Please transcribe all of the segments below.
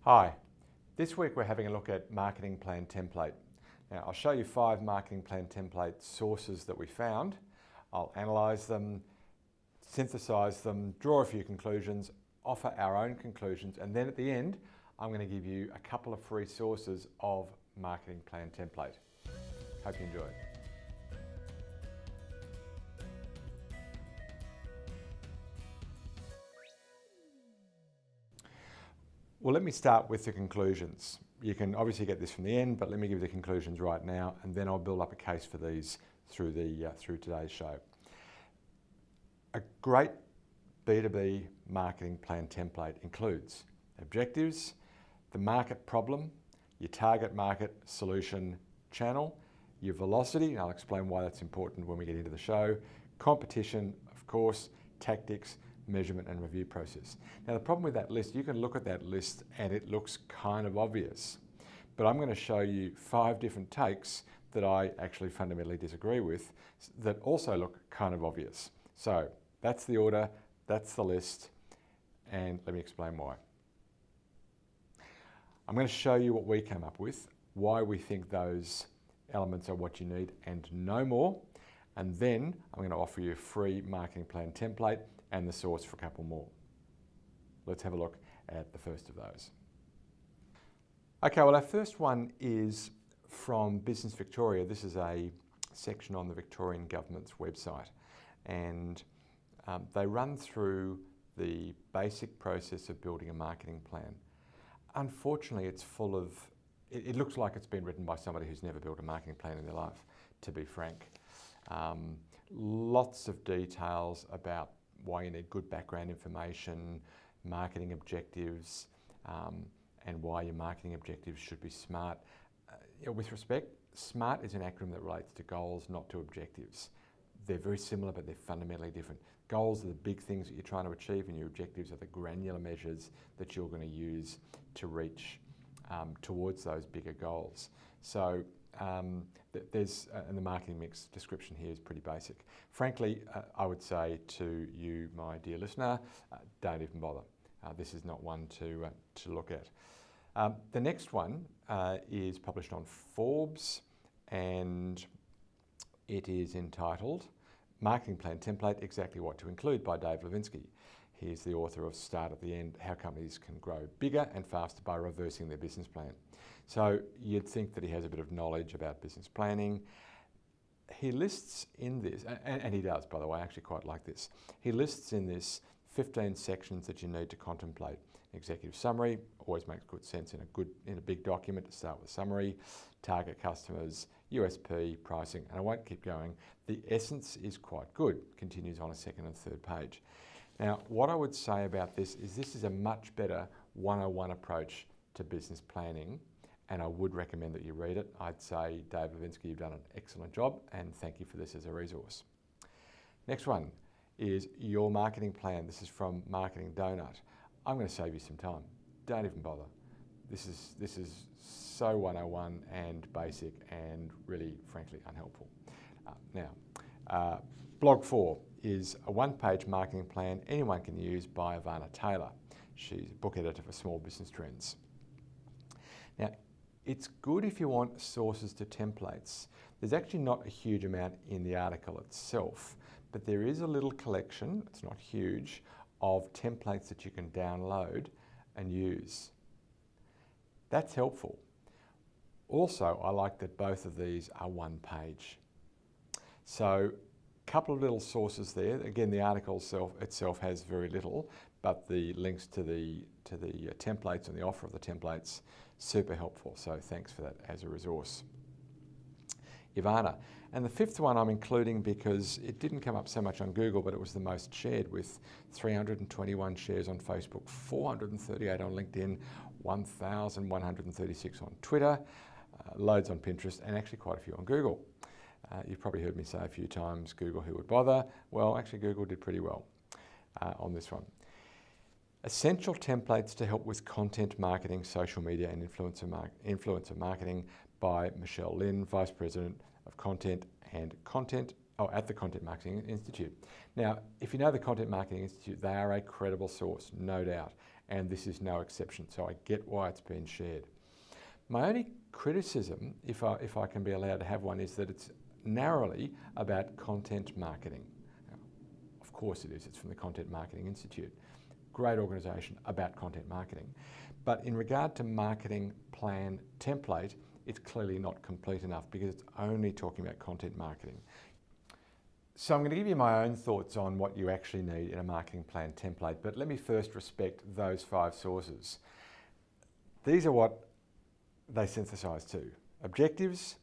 Hi, this week we're having a look at marketing plan template. Now I'll show you 5 marketing plan template sources that we found. I'll analyse them, synthesise them, draw a few conclusions, offer our own conclusions, and then at the end I'm going to give you a couple of free sources of marketing plan template. Hope you enjoy. Well, let me start with the conclusions. You can obviously get this from the end, but let me give you the conclusions right now, and then I'll build up a case for these through today's show. A great B2B marketing plan template includes objectives, the market problem, your target market solution channel, your velocity, and I'll explain why that's important when we get into the show, competition, of course, tactics, measurement and review process. Now the problem with that list, you can look at that list and it looks kind of obvious, but I'm going to show you 5 different takes that I actually fundamentally disagree with that also look kind of obvious. So that's the order, that's the list, and let me explain why. I'm going to show you what we came up with, why we think those elements are what you need and no more, and then I'm going to offer you a free marketing plan template and the source for a couple more. Let's have a look at the first of those. Okay, well our first one is from Business Victoria. This is a section on the Victorian Government's website, and they run through the basic process of building a marketing plan. Unfortunately, it's full of, it looks like it's been written by somebody who's never built a marketing plan in their life, to be frank. Lots of details about why you need good background information, marketing objectives, and why your marketing objectives should be SMART. With respect, SMART is an acronym that relates to goals, not to objectives. They're very similar, but they're fundamentally different. Goals are the big things that you're trying to achieve, and your objectives are the granular measures that you're going to use to reach towards those bigger goals. So and the marketing mix description here is pretty basic. Frankly, I would say to you, my dear listener, don't even bother. This is not one to look at. The next one is published on Forbes, and it is entitled Marketing Plan Template, Exactly What to Include by Dave Levinsky. He's the author of Start at the End, How Companies Can Grow Bigger and Faster by Reversing Their Business Plan. So you'd think that he has a bit of knowledge about business planning. He lists in this, and he does, by the way, I actually quite like this. He lists in this 15 sections that you need to contemplate. Executive summary always makes good sense in a big document to start with summary, target customers, USP, pricing, and I won't keep going. The essence is quite good, continues on a second and third page. Now, what I would say about this is a much better 101 approach to business planning, and I would recommend that you read it. I'd say, Dave Levinsky, you've done an excellent job, and thank you for this as a resource. Next one is Your Marketing Plan. This is from Marketing Donut. I'm going to save you some time. Don't even bother. This is so 101 and basic and really, frankly, unhelpful. Blog 4 is a 1-page marketing plan anyone can use by Ivana Taylor. She's a book editor for Small Business Trends. Now, it's good if you want sources to templates. There's actually not a huge amount in the article itself, but there is a little collection, it's not huge, of templates that you can download and use. That's helpful. Also, I like that both of these are 1 page. So, a couple of little sources there. Again, the article itself has very little, but the links to the templates and the offer of the templates, super helpful. So thanks for that as a resource. Ivana. And the 5th one I'm including because it didn't come up so much on Google, but it was the most shared with 321 shares on Facebook, 438 on LinkedIn, 1,136 on Twitter, loads on Pinterest, and actually quite a few on Google. You've probably heard me say a few times, Google, who would bother? Well, actually Google did pretty well on this one. Essential templates to help with content marketing, social media and influencer marketing by Michelle Lynn, Vice President of Content at the Content Marketing Institute. Now, if you know the Content Marketing Institute, they are a credible source, no doubt. and this is no exception. So I get why it's been shared. My only criticism, if I can be allowed to have one, is that it's narrowly about content marketing. Now, of course it is, it's from the Content Marketing Institute. Great organisation about content marketing. But in regard to marketing plan template, it's clearly not complete enough because it's only talking about content marketing. So I'm going to give you my own thoughts on what you actually need in a marketing plan template, but let me first respect those 5 sources. These are what they synthesize to: objectives,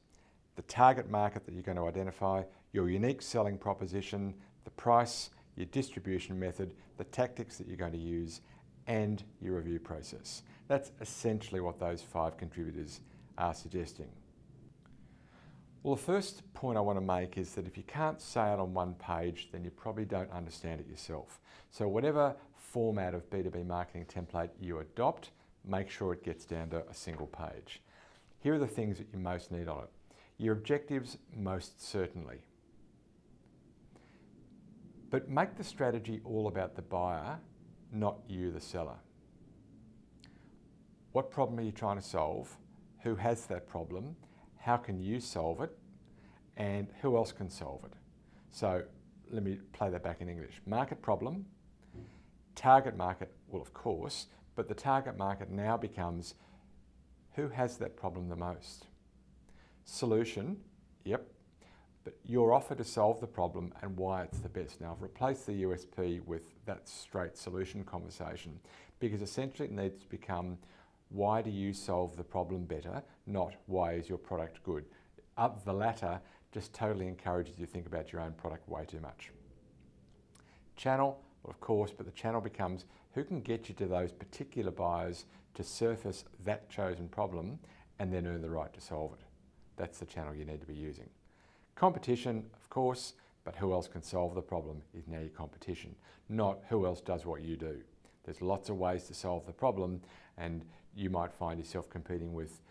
the target market that you're going to identify, your unique selling proposition, the price, your distribution method, the tactics that you're going to use, and your review process. That's essentially what those 5 contributors are suggesting. Well, the first point I want to make is that if you can't say it on one page, then you probably don't understand it yourself. So whatever format of B2B marketing template you adopt, make sure it gets down to a single page. Here are the things that you most need on it. Your objectives, most certainly. But make the strategy all about the buyer, not you, the seller. What problem are you trying to solve? Who has that problem? How can you solve it? And who else can solve it? So let me play that back in English. Market problem, target market, well, of course, but the target market now becomes who has that problem the most? Solution, yep, but your offer to solve the problem and why it's the best. Now, I've replaced the USP with that straight solution conversation because essentially it needs to become why do you solve the problem better, not why is your product good. The latter just totally encourages you to think about your own product way too much. Channel, well, of course, but the channel becomes who can get you to those particular buyers to surface that chosen problem and then earn the right to solve it. That's the channel you need to be using. Competition, of course, but who else can solve the problem is now your competition, not who else does what you do. There's lots of ways to solve the problem, and you might find yourself competing with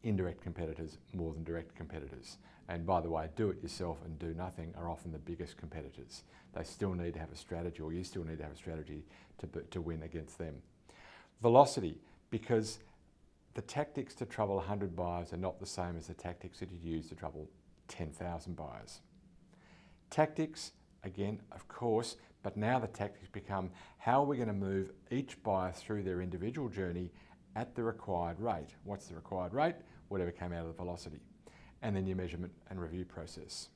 indirect competitors more than direct competitors. And by the way, do it yourself and do nothing are often the biggest competitors. They still need to have a strategy, or you still need to have a strategy to win against them. Velocity, because the tactics to trouble 100 buyers are not the same as the tactics that you use to trouble 10,000 buyers. Tactics, again, of course, but now the tactics become how are we going to move each buyer through their individual journey at the required rate. What's the required rate? Whatever came out of the velocity. And then your measurement and review process.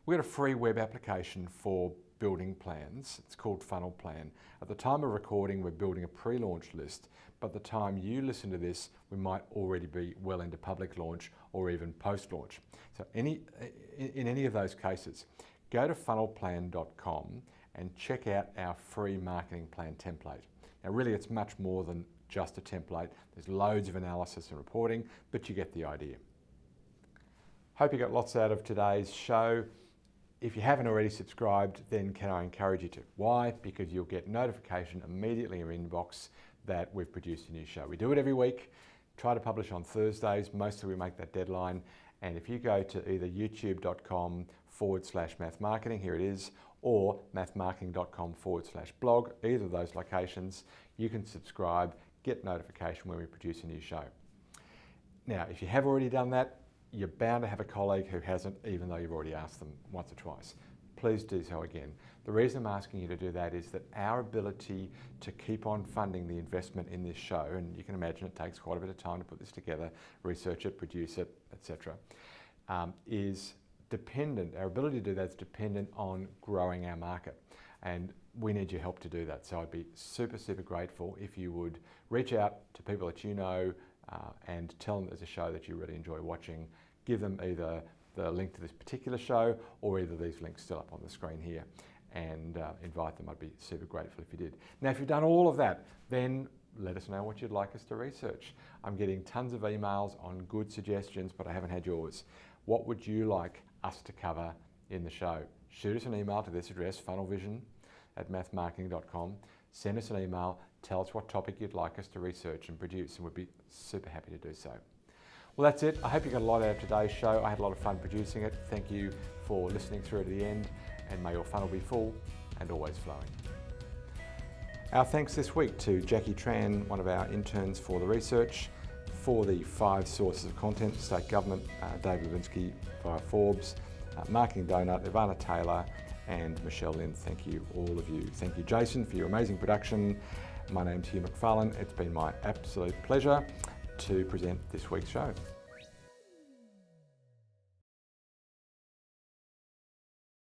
We've got a free web application for building plans. It's called Funnel Plan. At the time of recording, we're building a pre-launch list. By the time you listen to this, we might already be well into public launch or even post-launch. So in any of those cases, go to funnelplan.com and check out our free marketing plan template. Now really it's much more than just a template. There's loads of analysis and reporting, but you get the idea. Hope you got lots out of today's show. If you haven't already subscribed, then can I encourage you to? Why? Because you'll get notification immediately in your inbox that we've produced a new show. We do it every week, try to publish on Thursdays, mostly we make that deadline. And if you go to either youtube.com/mathmarketing, here it is, or mathmarketing.com/blog, either of those locations, you can subscribe, get notification when we produce a new show. Now, if you have already done that, you're bound to have a colleague who hasn't, even though you've already asked them once or twice. Please do so again. The reason I'm asking you to do that is that our ability to keep on funding the investment in this show, and you can imagine it takes quite a bit of time to put this together, research it, produce it, etc., is dependent, our ability to do that is dependent on growing our market. And we need your help to do that. So I'd be super, super grateful if you would reach out to people that you know and tell them there's a show that you really enjoy watching. Give them either the link to this particular show or either these links still up on the screen here, and invite them. I'd be super grateful if you did. Now, if you've done all of that, then let us know what you'd like us to research. I'm getting tons of emails on good suggestions, but I haven't had yours. What would you like us to cover in the show? Shoot us an email to this address, funnelvision@mathmarketing.com. Send us an email, tell us what topic you'd like us to research and produce, and we'd be super happy to do so. Well, that's it. I hope you got a lot out of today's show. I had a lot of fun producing it. Thank you for listening through to the end, and may your funnel be full and always flowing. Our thanks this week to Jackie Tran, one of our interns for the research, for the 5 sources of content: State Government, David Levinsky via Forbes, Marketing Donut, Ivana Taylor, and Michelle Lynn. Thank you, all of you. Thank you, Jason, for your amazing production. My name's Hugh McFarlane. It's been my absolute pleasure to present this week's show.